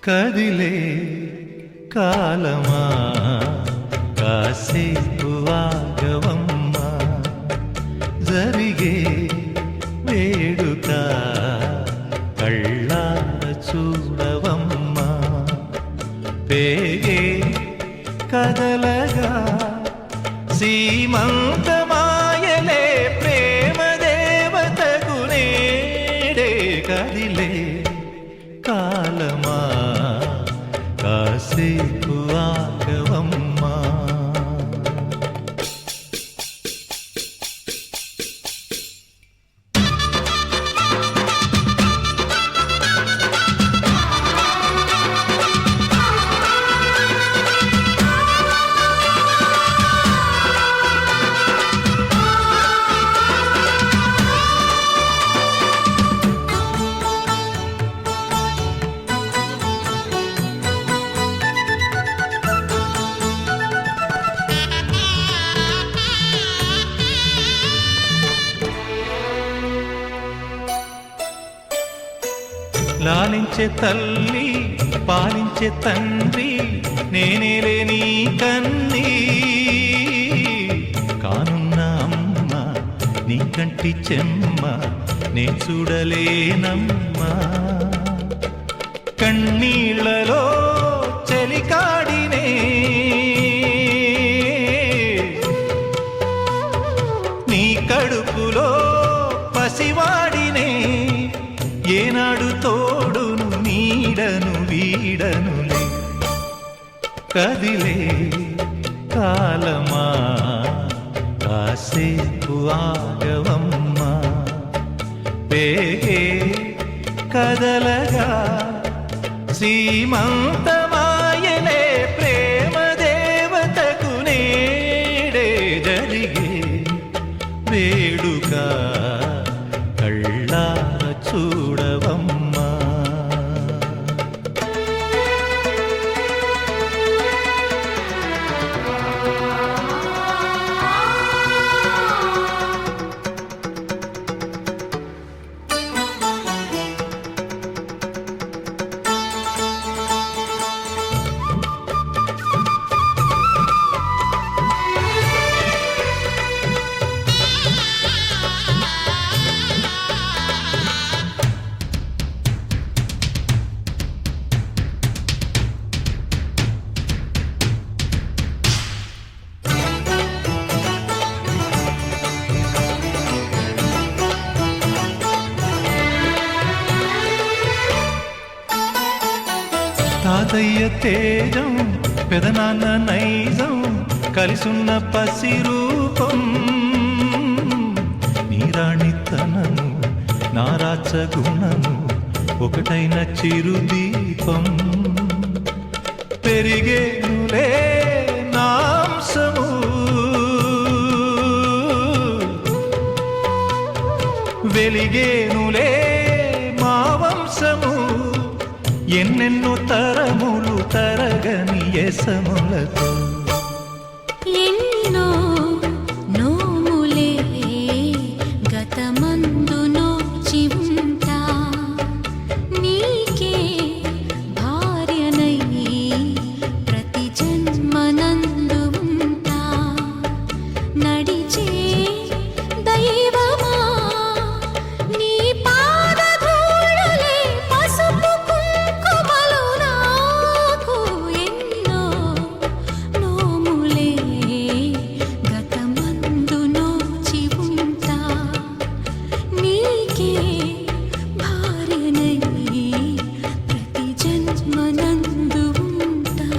కదిలే కాలమా కాసేపు ఆగవమ్మా, జరిగే వేడుక కళ్ళార చూడవమ్మా, పేగే కదలగా సీమంతమాయలే ప్రేమ దేవతకు నేడే. కదిలే కాలమా కాసేపు ఆగవమ్మా. లాలించే తల్లి పాలించే తండ్రి నేనేలే నీ కన్నీ, కానున్న అమ్మ నీ కంటి చెమ్మ నే చూడలేనమ్మా. కన్నీళ్లలో చెలికాడినే నీ కడుపులో పసివాడినే, ఏనాడు తోడును నీడను వీడనులే. కదిలే కాలమా కాసేపు ఆగవమ్మా, పేగే కదలగా సీమంతమాయలే ప్రేమ దేవతకు నేడే. జరిగే వేడుక కళ్ళార చూడవమ్మా. తాతయ్య తేజం పెదనాన్న నైజం కలిసున్న పసిరూపం, నీరాణితనము నారాచ గుణము ఒకటైన చిరుదీపం. పెరిగేనులే నాంసము వెలిగేనులే మా వంశము, ఎన్నెన్నో తరములు తరగని యసములతో. ఎన్నో నోములే గతమందు నోచి ఉంటా, నీకే భార్యనై ప్రతి జన్మనందు ఉంటా. నడిచే దైవమా నీ పాదధూళులే పసుపు కుంకుమలు నాకు. ఎన్నో నోములే గతమందు నోచి ఉంటా, నీకే భార్యనై ప్రతి జన్మనందు ఉంటా.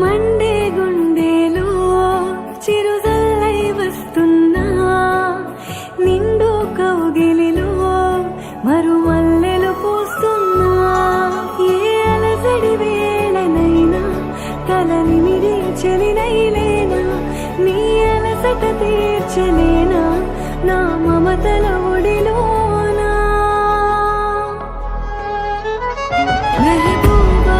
మండే గుండెలో చిరుజల్లై వస్తున్నా, నిండు కౌగిలిలో మరుమల్లెలు పూస్తున్నా. ఏ అలసడి వేళనైనా కలనిమిరే చెలినైలేనా, నీ అలసట తీర్చలేనా నా మమతల ఒడిలోనా. మెహబూబా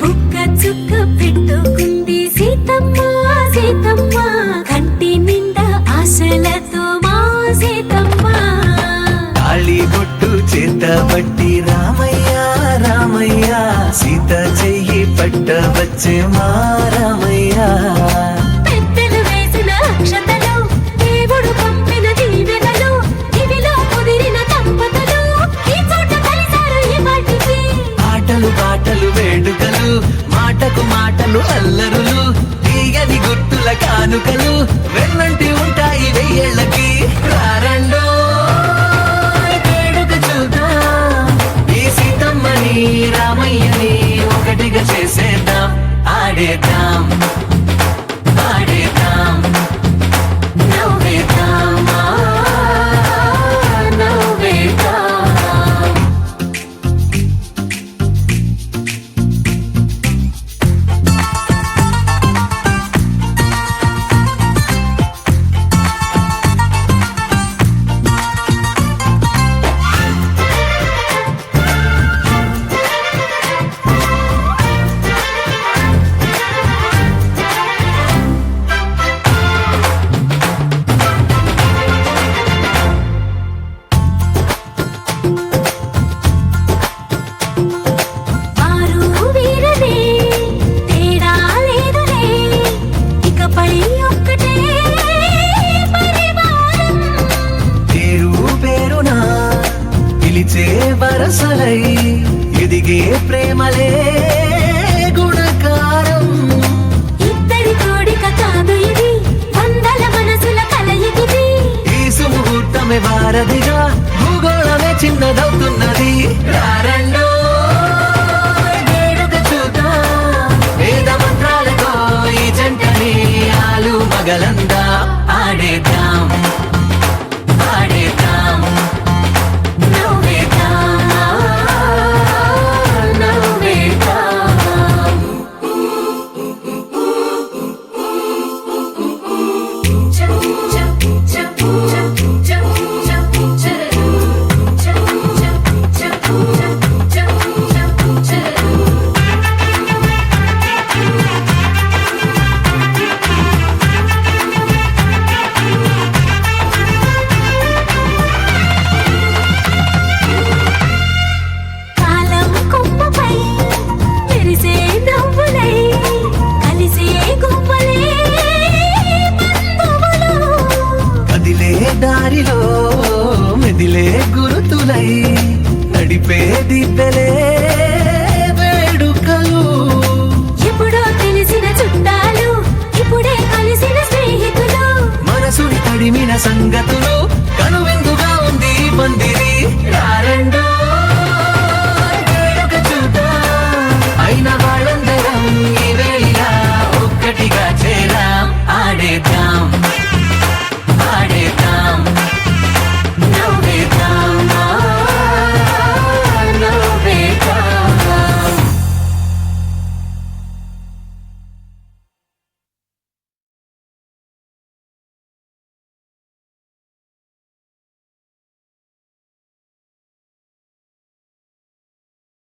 బుక్క చుక్క పెట్టుకుంది సీతమ్మ సీతమ్మ కంటి నిండా ఆశలతో మా సీతమ్మ తాళి బొట్టు చేతబట్టి రామయ్య రామయ్య సీత చెయ్యి పట్ట వచ్చే మా రామయ్య పెద్దలు వేసిన అక్షతలు దేవుడు పంపిన దీవెనలు ఇవిలో కుదిరిన దంపతులు ఈ చోట కలిసారు ఈ పాటికి ఆటలు పాటలు వేడుకలు మాటకు మాటలు అల్లరులు తీయని గుర్తుల కానుకలు వెన్నంటి ఉంటాయి వెయ్యేళ్ళకి రారండో వేడుక చూద్దాం ఈ సీతమ్మని రామయ్యని ఒకటిగా చేసేద్దాం ఆడేద్దాం పాడేద్దాం నవ్వేద్దాం నవ్వేద్దాం వారు వీరనే తేడా లేదులే ఇకపై ఒక్కటే పరివారం పేరు పేరునా పిలిచే వరసలై ఎదిగే ప్రేమలే గుణకారం ఇద్దరి కోడిక కాదు ఇది వందల మనసుల కలయికిది ఈ సుముహూర్తమే వారధిగా భూగోళమే చిన్నదవుతున్నది రారండో వేడుక చూద్దాం వేద మంత్రాలతో ఈ జంటని ఆలు మగలందా ఆడేద్దాం ఆడేద్దాం నవ్వేద్దాం నవ్వేద్దాం కాలం కొమ్మపై మెరిసే నవ్వులై కలిసే గువ్వలే బంధువులు కదిలే దారిలో మెదిలే గురుతులై నడిపే దిబ్బెలే వేడుకలు ఎప్పుడో తెలిసిన చుట్టాలు ఇప్పుడే కలిసిన స్నేహితులు మనసుని తడిమిన సంగతులు కనువిందుగా ఉంది ఈ పందిరి రారా